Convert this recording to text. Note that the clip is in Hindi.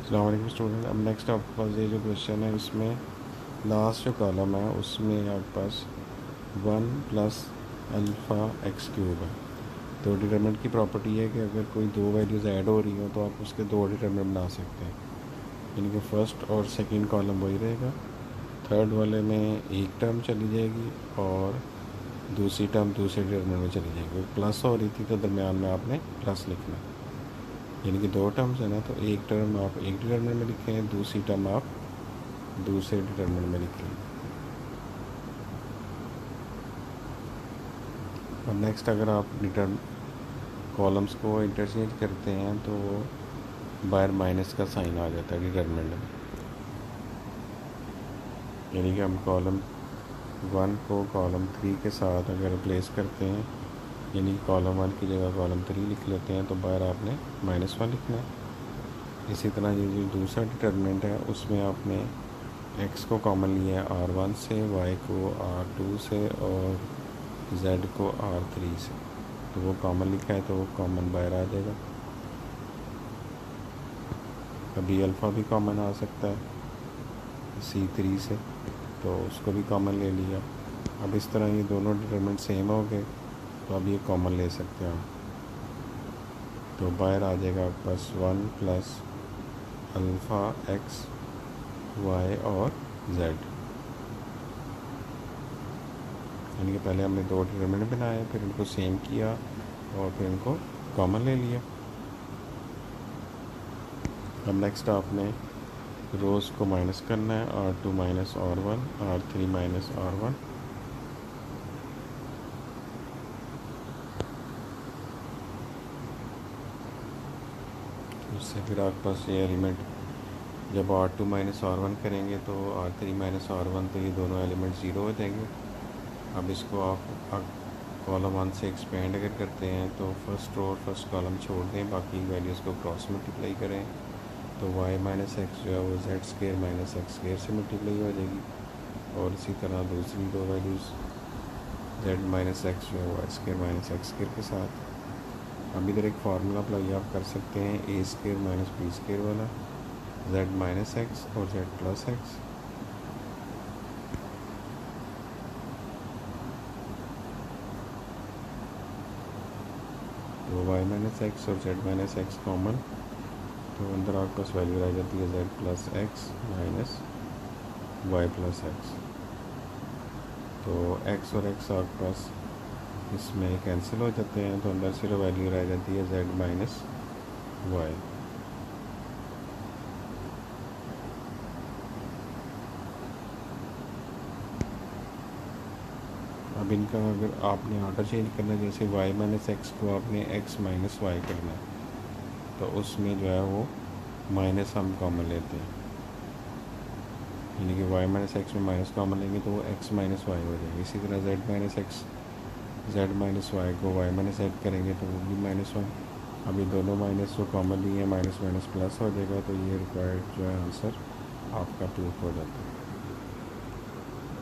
अस्सलाम वालेकुम स्टूडेंट। अब नेक्स्ट आपके पास ये जो क्वेश्चन है, इसमें लास्ट जो कॉलम है उसमें आपके पास 1 प्लस अल्फ़ा एक्स क्यूब है। तो डिटरमिनेंट की प्रॉपर्टी है कि अगर कोई दो वैल्यूज़ ऐड हो रही हो तो आप उसके दो डिटरमिनेंट बना सकते हैं, यानी कि फ़र्स्ट और सेकंड कॉलम वही रहेगा, थर्ड वाले में एक टर्म चली जाएगी और दूसरी टर्म दूसरे डिटरमिनेंट में चली जाएगी। प्लस हो रही थी तो दरमियान में आपने प्लस लिखना, यानी कि दो टर्म्स है ना, तो एक टर्म आप एक डिटरमिनेंट में लिखें, दूसरी टर्म आप दूसरे डिटरमिनेंट में लिख लें। और नेक्स्ट अगर आप कॉलम्स को इंटरचेंज करते हैं तो बाहर माइनस का साइन आ जाता है डिटरमिनेंट में, यानी कि हम कॉलम 1 को कॉलम 3 के साथ अगर रिप्लेस करते हैं, यानी कॉलम 1 की जगह कॉलम 3 लिख लेते हैं, तो बाहर आपने -1 लिखना है। इसी तरह ये जो दूसरा डिटरमिनेंट है उसमें आपने x को कॉमन लिया है R1 से, y को R2 से और z को R3 से, तो वो कॉमन लिखा है तो वो कॉमन बाहर आ जाएगा। कभी अल्फ़ा भी कॉमन आ सकता है C3 से, तो उसको भी कॉमन ले लिया। अब इस तरह ये दोनों डिटरमिनेंट सेम हो गए तो अब ये कॉमन ले सकते हैं हम, तो बाहर आ जाएगा आपके पास 1 प्लस अल्फ़ा एक्स वाई और z, यानी कि पहले हमने दो डिटरमिनेंट बनाए, फिर इनको सेम किया और फिर इनको कॉमन ले लिया। अब नेक्स्ट आपने रोज़ को माइनस करना है, R2 minus R1, R3 minus R1, उससे फिर आपके पास ये एलिमेंट जब R2 माइनस R1 करेंगे तो R3 माइनस R1, तो ये दोनों एलिमेंट ज़ीरो हो जाएंगे। अब इसको आप कॉलम 1 से एक्सपेंड अगर करते हैं तो फर्स्ट रो और फर्स्ट कॉलम छोड़ दें, बाकी वैल्यूज़ को क्रॉस मल्टीप्लाई करें, तो y माइनस एक्स जो है वो Z square minus x square से मल्टीप्लाई हो जाएगी, और इसी तरह दूसरी दो वैल्यूज़ z माइनस एक्स जो है y square minus x square के साथ। अब इधर एक फार्मूला अप्लाई आप कर सकते हैं, a square minus b square वाला, z माइनस एक्स और z प्लस एक्स, तो y माइनस एक्स और z माइनस एक्स कॉमन, तो अंदर आपके पास वैल्यू रह जाती है z plus x minus y plus x, तो x और x आपके पास इसमें कैंसिल हो जाते हैं, तो अंदर सिर्फ वैल्यू रह जाती है z माइनस वाई। अब इनका अगर आपने ऑर्डर चेंज करना है, जैसे y माइनस एक्स को आपने x माइनस वाई करना है, तो उसमें जो है वो माइनस हम कॉमन लेते हैं, यानी कि y माइनस एक्स में माइनस कॉमन लेंगे तो वो x माइनस वाई हो जाएगी। इसी तरह z minus x z minus y को y माइनस ऐड करेंगे तो वो भी -1। अब ये दोनों माइनस को कॉमन लिए, माइनस माइनस प्लस हो जाएगा, तो ये रिक्वायर्ड जो है आंसर आपका प्रूफ हो जाता है।